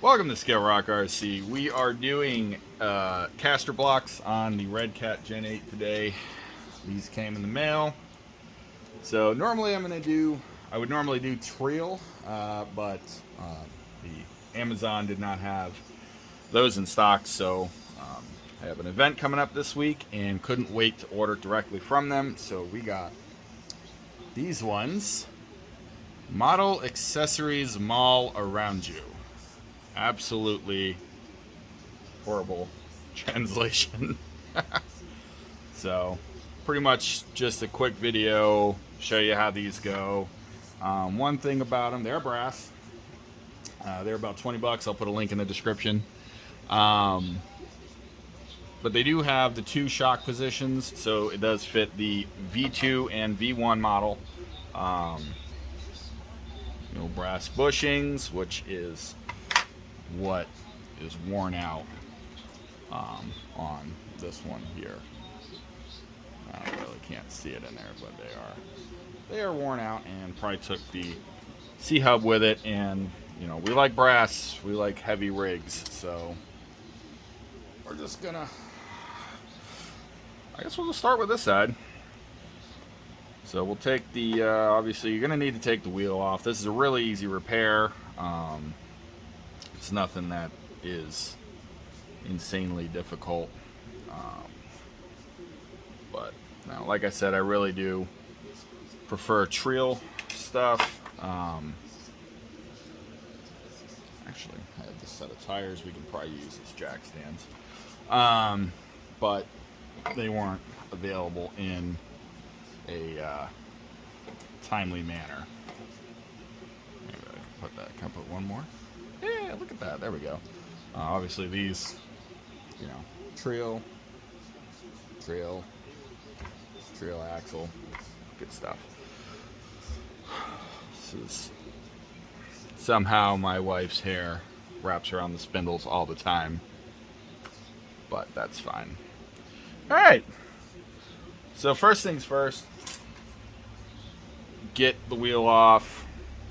Welcome to Scale Rock RC. We are doing caster blocks on the Redcat Gen8 today. These came in the mail. So normally I would normally do Trio, but the Amazon did not have those in stock. So I have an event coming up this week and couldn't wait to order directly from them. So we got these ones. Model Accessories Mall Around You. Absolutely horrible translation. So pretty much just a quick video, show you how these go. One thing about them, they're brass. They're about 20 bucks. I'll put a link in the description. But they do have the two shock positions, so it does fit the V2 and V1 model. No brass bushings, which is what is worn out on this one here. I really can't see it in there, but they are worn out, and probably took the C-hub with it. And you know, we like brass, we like heavy rigs, so we're just gonna, I guess we'll just start with this side. So we'll take the obviously you're gonna need to take the wheel off. This is a really easy repair. It's nothing that is insanely difficult. But now, like I said, I really do prefer Trio stuff. Actually, I have this set of tires. We can probably use as jack stands. But they weren't available in a timely manner. Maybe I can put that. Can I put one more? Yeah, look at that. There we go. Obviously, these, you know, Trio axle, good stuff. This is somehow my wife's hair wraps around the spindles all the time, but that's fine. All right. So first things first, get the wheel off,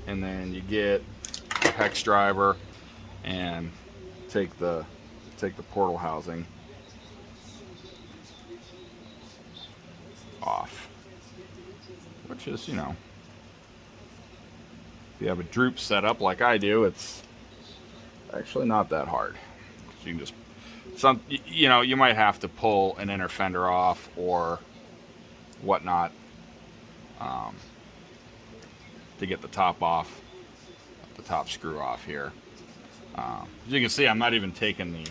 and then you get the hex driver and take the portal housing off, which is, you know, if you have a droop set up like I do, it's actually not that hard. You can just, you know, you might have to pull an inner fender off or whatnot to get the top off, the top screw off here. As you can see, I'm not even taking the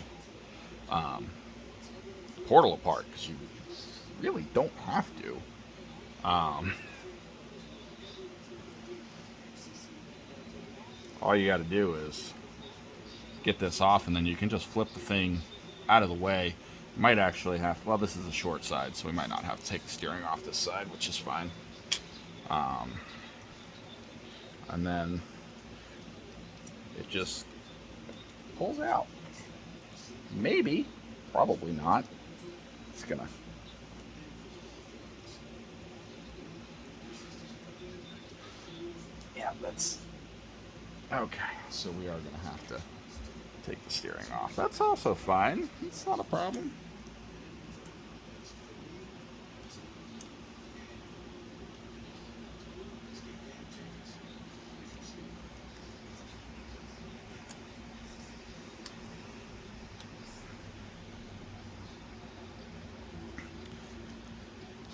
portal apart, because you really don't have to. All you got to do is get this off, and then you can just flip the thing out of the way. You might actually have, well, this is a short side, so we might not have to take the steering off this side, which is fine. And then it just pulls out. Maybe, probably not. It's gonna. Yeah, that's okay. So we are gonna have to take the steering off. That's also fine. It's not a problem.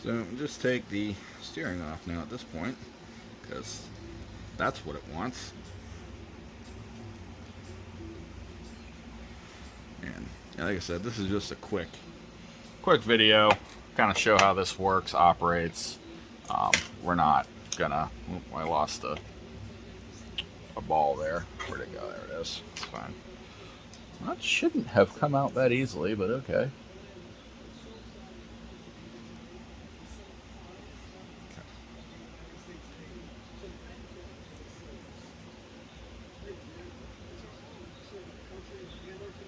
So just take the steering off now at this point, because that's what it wants. And like I said, this is just a quick video, kind of show how this works, operates. We're not gonna, I lost a ball there. Where'd it go? There it is. It's fine. That shouldn't have come out that easily, but okay.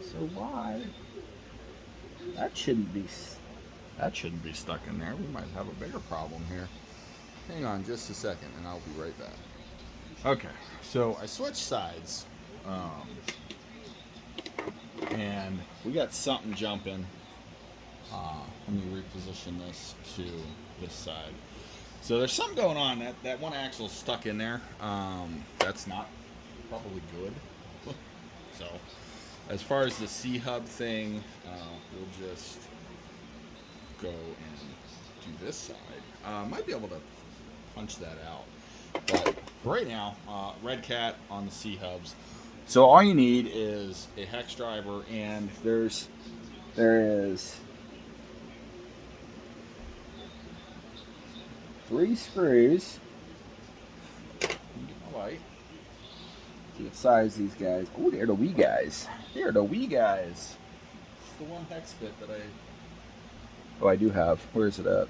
So why? That shouldn't be stuck in there. We might have a bigger problem here. Hang on just a second, and I'll be right back. Okay, so I switched sides. and we got something jumping. Let me reposition this to this side. So there's something going on. That one axle's stuck in there. That's not probably good. So as far as the C-hub thing, we'll just go and do this side. Might be able to punch that out. But for right now, Redcat on the C-hubs. So all you need is a hex driver, and there is 3 screws. Get my light. See what size these guys. Oh, they're the wee guys. They're the wee guys. It's the one hex bit that I. Oh, I do have. Where is it at?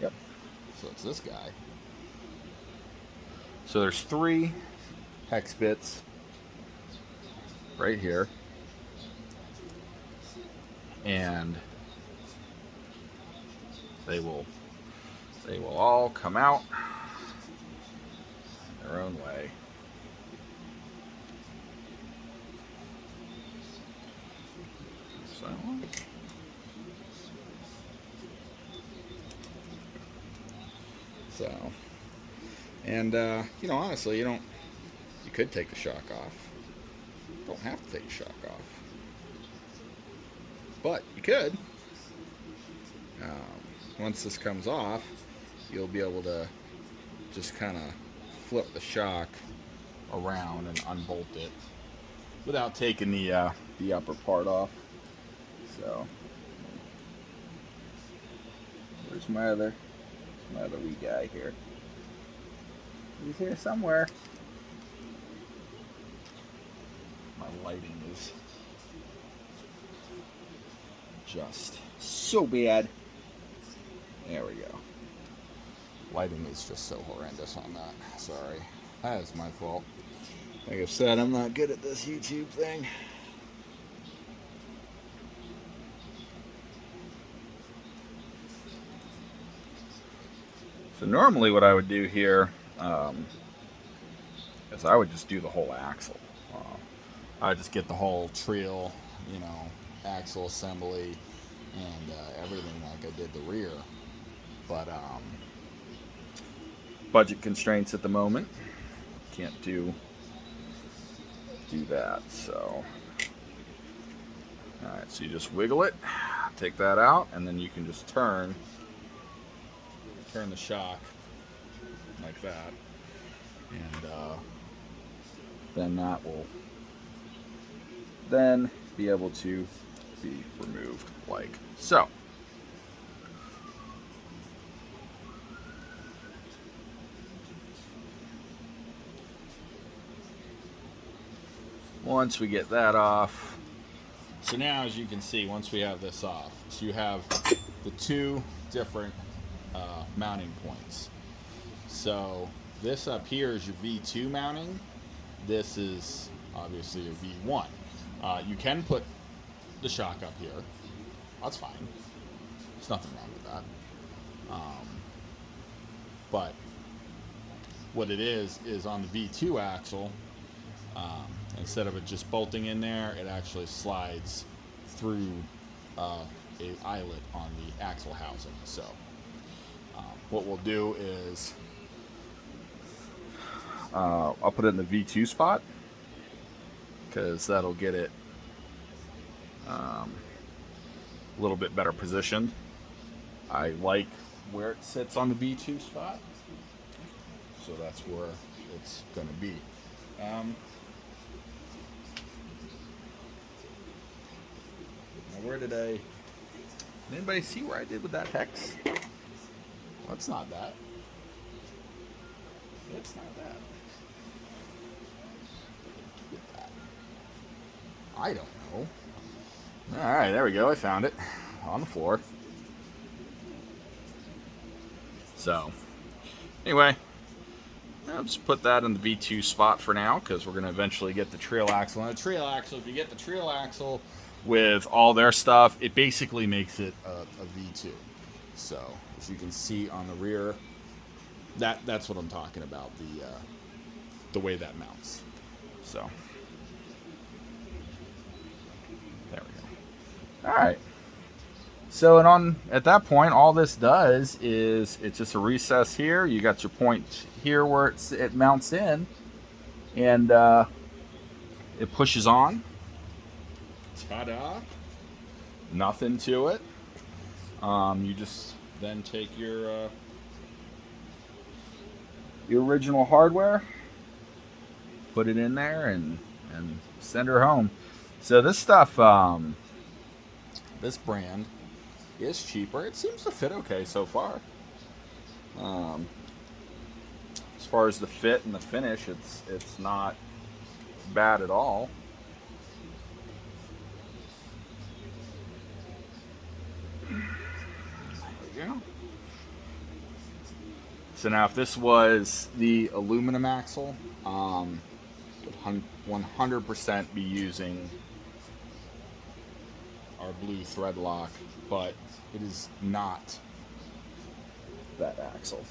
Yep. So it's this guy. So there's 3 hex bits right here. And they will all come out their own way. So, and you know, honestly, you could take the shock off. You don't have to take the shock off, but you could. Once this comes off, you'll be able to just kind of flip the shock around and unbolt it without taking the upper part off. So where's my other wee guy here? He's here somewhere. My lighting is just so bad. There we go. Lighting is just so horrendous on that. Sorry. That is my fault. Like I've said, I'm not good at this YouTube thing. So normally what I would do here is I would just do the whole axle. I would just get the whole trail, you know, axle assembly and everything like I did the rear. But budget constraints at the moment. Can't do that. So alright, so you just wiggle it, take that out, and then you can just turn the shock like that, and then that will then be able to be removed like so. Once we get that off, so now as you can see, once we have this off, so you have the 2 different mounting points. So this up here is your V2 mounting. This is obviously your V1. You can put the shock up here. That's fine. There's nothing wrong with that. But what it is on the V2 axle, instead of it just bolting in there, it actually slides through a eyelet on the axle housing. So what we'll do is I'll put it in the V2 spot because that'll get it a little bit better positioned. I like where it sits on the V2 spot, so that's where it's going to be. Now where did anybody see where I did with that hex? Well, it's not that. It's not that. Get that. I don't know. Alright, there we go. I found it on the floor. So, anyway, I'll just put that in the V2 spot for now because we're going to eventually get the trail axle. And the trail axle, if you get the trail axle with all their stuff, it basically makes it a V2. So, as you can see on the rear, that's what I'm talking about. the way that mounts. So there we go. All right. So at that point, all this does is it's just a recess here. You got your point here where it mounts in, and it pushes on. Ta-da! Nothing to it. You just then take your original hardware, put it in there, and send her home. So this stuff, this brand is cheaper. It seems to fit okay so far. As far as the fit and the finish, it's not bad at all. There we go. So now if this was the aluminum axle, would 100% be using our blue thread lock, but it is not that axle.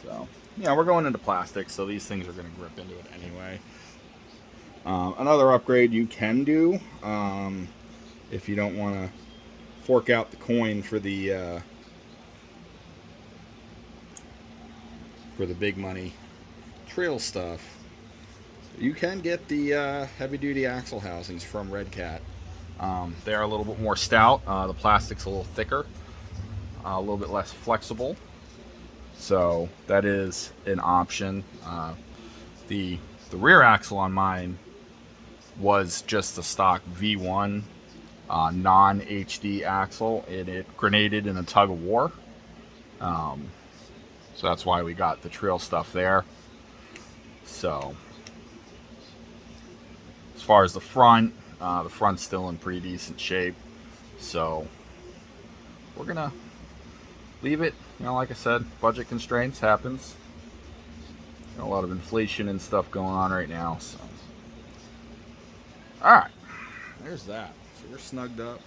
So, yeah, we're going into plastic, so these things are going to grip into it anyway. Another upgrade you can do, if you don't want to fork out the coin for the big money trail stuff, you can get the heavy-duty axle housings from Redcat. They are a little bit more stout. The plastic's a little thicker, a little bit less flexible. So that is an option. The rear axle on mine was just a stock V1 non-HD axle, and it grenaded in a tug of war. So that's why we got the trail stuff there. So as far as the front's still in pretty decent shape. So we're gonna leave it. You know, like I said, budget constraints happens. You know, a lot of inflation and stuff going on right now. So, all right, there's that. So we're snugged up.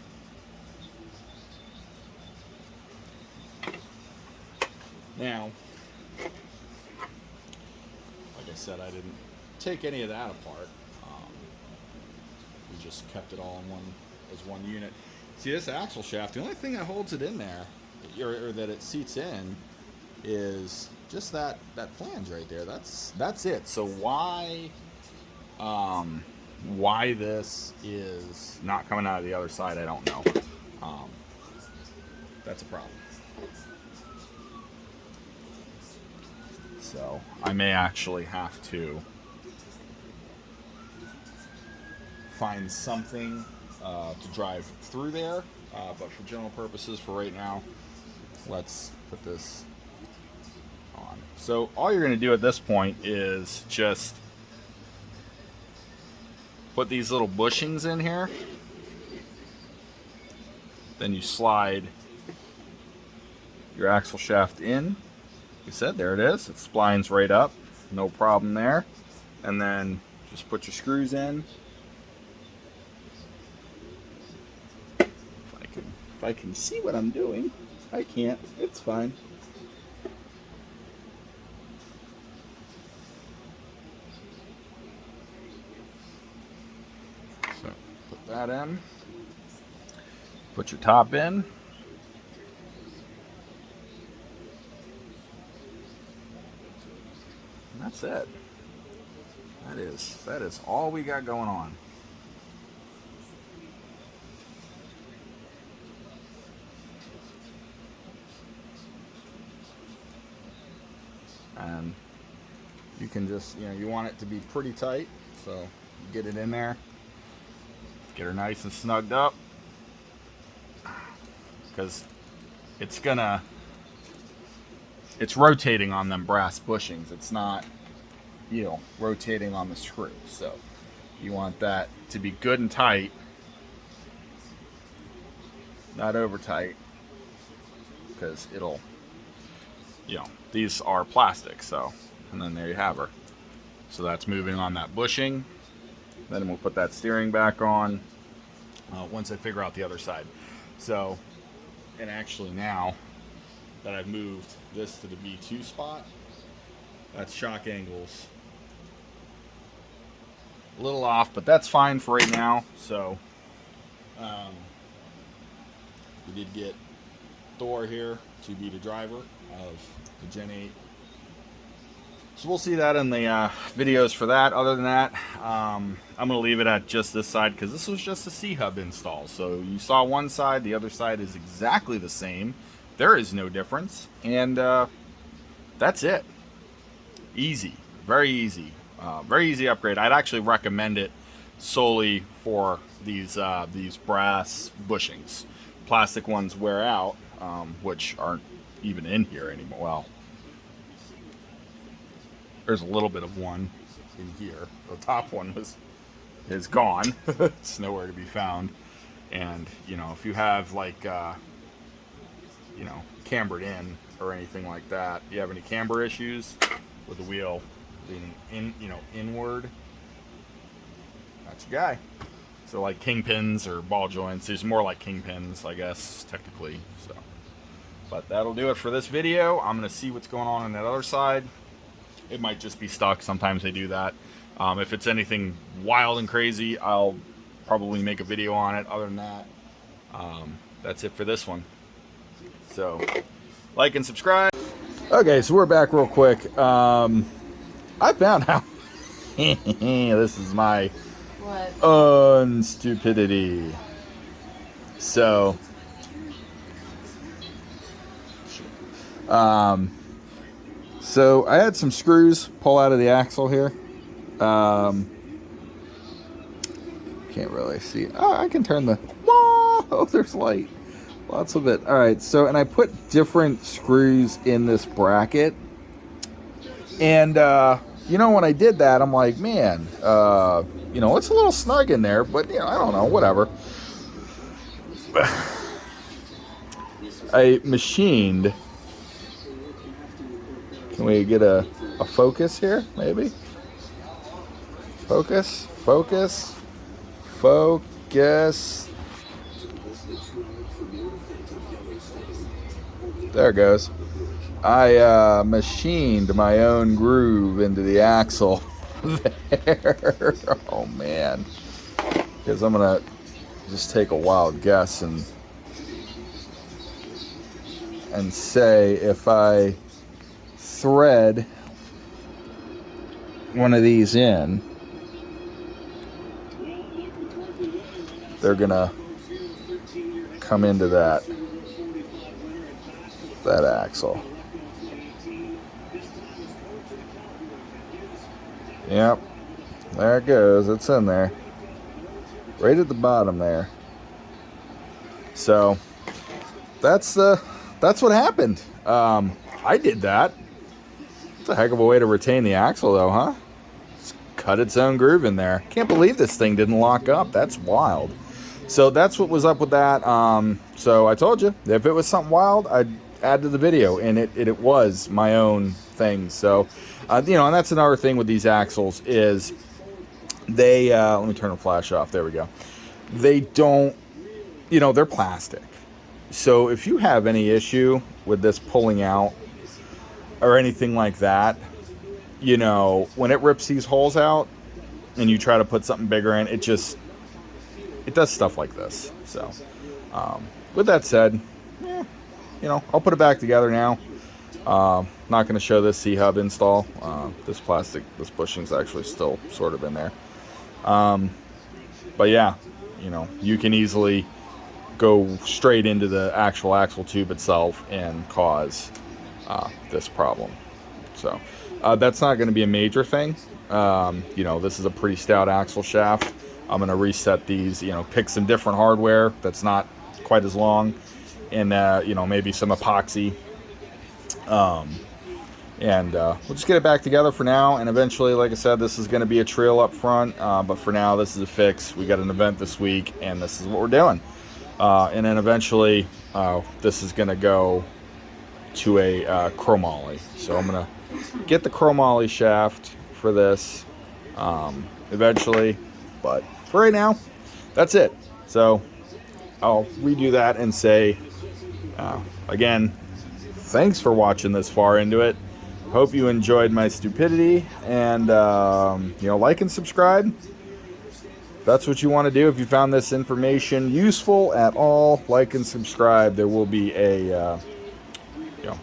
Now, like I said, I didn't take any of that apart. We just kept it all in one unit. See, this axle shaft, the only thing that holds it in there, or that it seats in, is just that flange right there. That's it. So why this is not coming out of the other side, I don't know. That's a problem. So I may actually have to find something to drive through there, but for general purposes, for right now, let's put this on. So all you're going to do at this point is just put these little bushings in here. Then you slide your axle shaft in. Like I said, there it is. It splines right up. No problem there. And then just put your screws in. If I can see what I'm doing. I can't. It's fine. So put that in. Put your top in. And that's it. That is all we got going on. And you can just, you want it to be pretty tight, so you get it in there, get her nice and snugged up, because it's rotating on them brass bushings. It's not, rotating on the screw. So you want that to be good and tight, not over tight, because it'll, these are plastic. So, and then there you have her. So that's moving on that bushing. Then we'll put that steering back on once I figure out the other side. So, and actually now that I've moved this to the V2 spot. That's shock angles a little off, but that's fine for right now. So we did get Thor here to be the driver of the Gen 8. So we'll see that in the videos for that. Other than that, I'm going to leave it at just this side because this was just a C-hub install. So you saw one side, the other side is exactly the same. There is no difference. And that's it. Easy. Very easy. Very easy upgrade. I'd actually recommend it solely for these brass bushings. Plastic ones wear out, which aren't even in here anymore. Well, there's a little bit of one in here. The top one is gone. It's nowhere to be found. And you know, if you have like you know, cambered in or anything like that, you have any camber issues with the wheel leaning in, you know, inward, that's your guy. So like kingpins or ball joints, there's more like kingpins, I guess, technically. So, but that'll do it for this video. I'm gonna see what's going on that other side. It might just be stuck. Sometimes they do that. If it's anything wild and crazy, I'll probably make a video on it. Other than that, that's it for this one. So, like and subscribe. Okay, so we're back real quick. I found out. This is my stupidity. So, so I had some screws pull out of the axle here. Can't really see. Oh, I can turn the. Whoa, there's light. Lots of it. All right. So, and I put different screws in this bracket, and you know, when I did that, I'm like, man, you know, it's a little snug in there, but you know, I don't know, whatever. I machined. Can we get a focus here, maybe? Focus, focus, focus. There it goes. I machined my own groove into the axle there. Oh man. Because I'm going to just take a wild guess and say if I thread one of these in, they're going to come into that axle. Yep, there it goes. It's in there, right at the bottom there. So that's what happened. I did that. It's a heck of a way to retain the axle, though, huh? It's cut its own groove in there. Can't believe this thing didn't lock up. That's wild. So that's what was up with that. So I told you, if it was something wild, I'd add to the video, and it was my own thing. So you know, and that's another thing with these axles is they let me turn the flash off. There we go. They don't, you know, they're plastic. So if you have any issue with this pulling out or anything like that, you know, when it rips these holes out and you try to put something bigger in, it does stuff like this. So with that said, you know, I'll put it back together now. Not going to show this C-hub install. This bushing's actually still sort of in there. But yeah, you know, you can easily go straight into the actual axle tube itself and cause this problem. So that's not going to be a major thing. You know, this is a pretty stout axle shaft. I'm going to reset these, you know, pick some different hardware that's not quite as long, and you know, maybe some epoxy. And we'll just get it back together for now, and eventually, like I said, this is going to be a trail up front, but for now this is a fix. We got an event this week, and this is what we're doing, and then eventually this is going to go to a chromoly. So I'm going to get the chromoly shaft for this eventually, but for right now, that's it. So I'll redo that and say again, thanks for watching this far into it. Hope you enjoyed my stupidity, and like and subscribe. That's what you want to do. If you found this information useful at all, like and subscribe. There will be a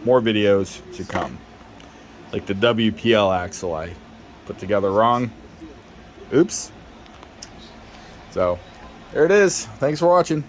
more videos to come, like the WPL axle I put together wrong. Oops. So there it is. Thanks for watching.